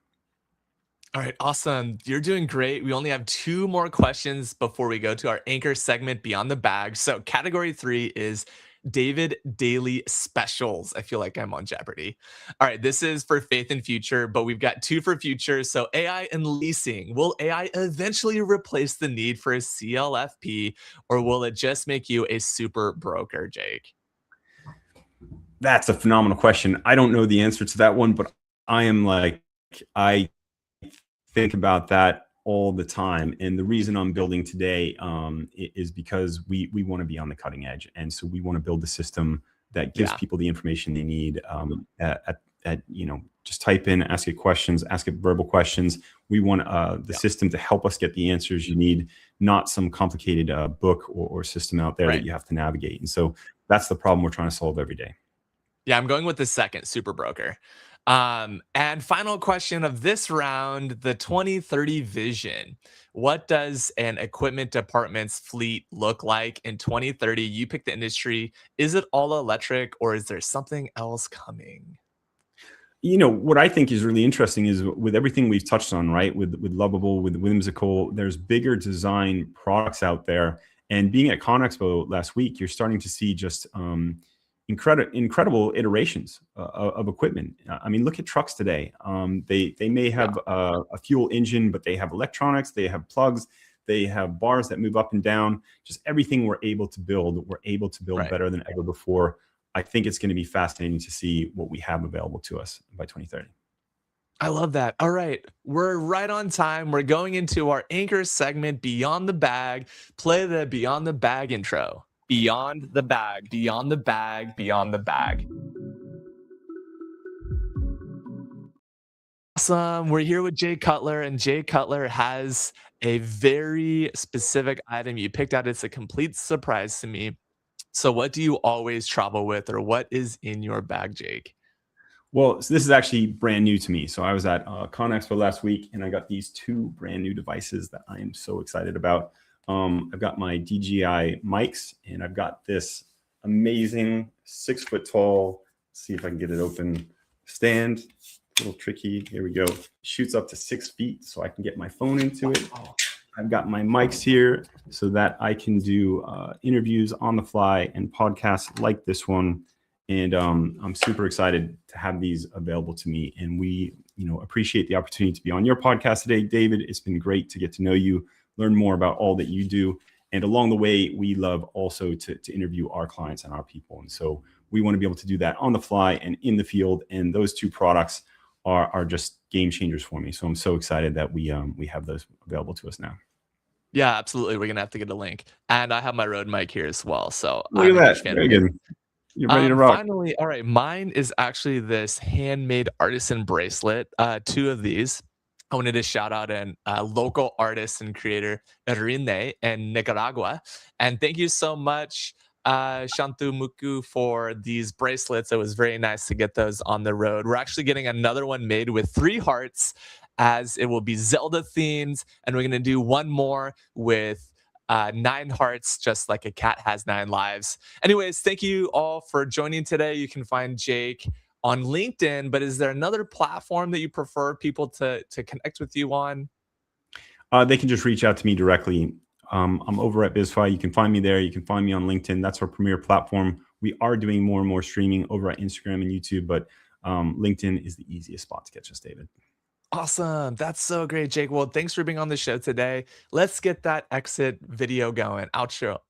All right, awesome. You're doing great. We only have 2 more questions before we go to our anchor segment, Beyond the Bag. So category 3 is David Daily Specials. I feel like I'm on Jeopardy. All right, this is for faith and future, but we've got 2 for future. So AI and leasing. Will AI eventually replace the need for a CLFP, or will it just make you a super broker, Jake? That's a phenomenal question. I don't know the answer to that one, but I think about that all the time. And the reason I'm building today is because we want to be on the cutting edge. And so we want to build a system that gives people the information they need just type in, ask it questions, ask it verbal questions. We want the system to help us get the answers you need, not some complicated book or system out there that you have to navigate. And so that's the problem we're trying to solve every day. Yeah, I'm going with the second, super broker. And final question of this round, the 2030 vision. What does an equipment department's fleet look like in 2030? You pick the industry. Is it all electric, or is there something else coming? What I think is really interesting is with everything we've touched on, right? With Lovable, with Whimsical, there's bigger design products out there. And being at ConExpo last week, you're starting to see just incredible iterations of equipment. I mean, look at trucks today. They may have a fuel engine, but they have electronics, they have plugs, they have bars that move up and down. Just everything we're able to build better than ever before. I think it's going to be fascinating to see what we have available to us by 2030. I love that. All right. We're right on time. We're going into our anchor segment, Beyond the Bag. Play the Beyond the Bag intro. Beyond the bag, beyond the bag, beyond the bag. Awesome. We're here with Jay Cutler, and Jay Cutler has a very specific item you picked out. It's a complete surprise to me. So what do you always travel with, or what is in your bag, Jake? Well, so this is actually brand new to me. So I was at ConExpo last week, and I got these 2 brand new devices that I am so excited about. I've got my DJI mics, and I've got this amazing 6 foot tall, let's see if I can get it open, stand. A little tricky. Here we go. Shoots up to 6 feet, so I can get my phone into it. I've got my mics here so that I can do interviews on the fly and podcasts like this one. And I'm super excited to have these available to me. And we, appreciate the opportunity to be on your podcast today, David. It's been great to get to know you, learn more about all that you do. And along the way, we love also to interview our clients and our people. And so we want to be able to do that on the fly and in the field. And those 2 products are just game changers for me. So I'm so excited that we have those available to us now. Yeah, absolutely. We're going to have to get a link. And I have my Rode mic here as well. So look at that. Very good. You're ready to rock. Finally, all right. Mine is actually this handmade artisan bracelet. 2 of these. I wanted to shout out a local artist and creator, Rine, in Nicaragua. And thank you so much, Shantu Muku, for these bracelets. It was very nice to get those on the road. We're actually getting another one made with 3 hearts, as it will be Zelda themed. And we're going to do one more with 9 hearts, just like a cat has 9 lives. Anyways, thank you all for joining today. You can find Jake on LinkedIn, but is there another platform that you prefer people to connect with you on? They can just reach out to me directly. I'm over at BizFi. You can find me there. You can find me on LinkedIn. That's our premier platform. We are doing more and more streaming over at Instagram and YouTube, but LinkedIn is the easiest spot to catch us, David. Awesome. That's so great, Jake. Well, thanks for being on the show today. Let's get that exit video going. Outro.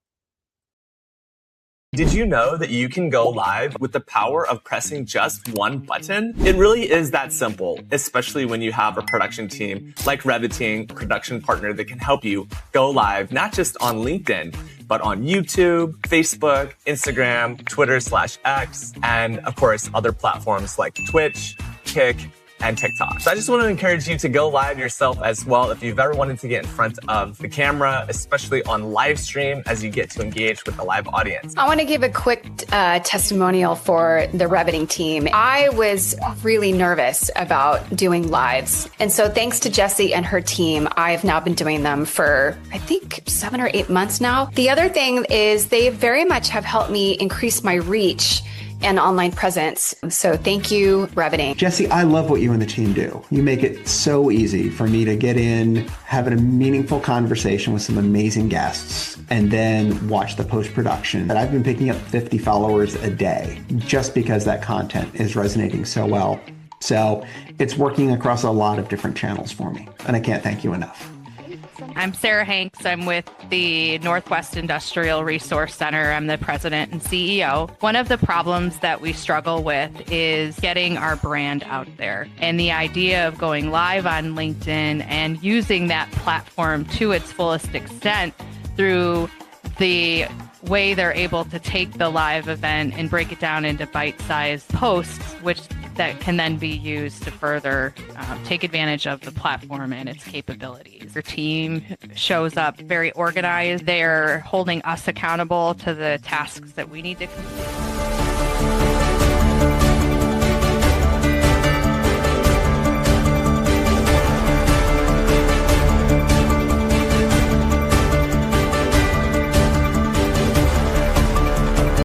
Did you know that you can go live with the power of pressing just one button? It really is that simple, especially when you have a production team like Reviting, production partner that can help you go live, not just on LinkedIn, but on YouTube, Facebook, Instagram, Twitter/X, and of course, other platforms like Twitch, Kick, and TikTok. So I just want to encourage you to go live yourself as well if you've ever wanted to get in front of the camera, especially on live stream as you get to engage with the live audience. I want to give a quick testimonial for the Reviting team. I was really nervous about doing lives. And so thanks to Jessie and her team, I've now been doing them for, I think, 7 or 8 months now. The other thing is they very much have helped me increase my reach and online presence. So thank you, Reveting. Jesse, I love what you and the team do. You make it so easy for me to get in, have a meaningful conversation with some amazing guests, and then watch the post-production. And I've been picking up 50 followers a day just because that content is resonating so well. So it's working across a lot of different channels for me, and I can't thank you enough. I'm Sarah Hanks. I'm with the Northwest Industrial Resource Center. I'm the president and CEO. One of the problems that we struggle with is getting our brand out there. And the idea of going live on LinkedIn and using that platform to its fullest extent through the way they're able to take the live event and break it down into bite-sized posts, which that can then be used to further take advantage of the platform and its capabilities. Your team shows up very organized. They're holding us accountable to the tasks that we need to complete.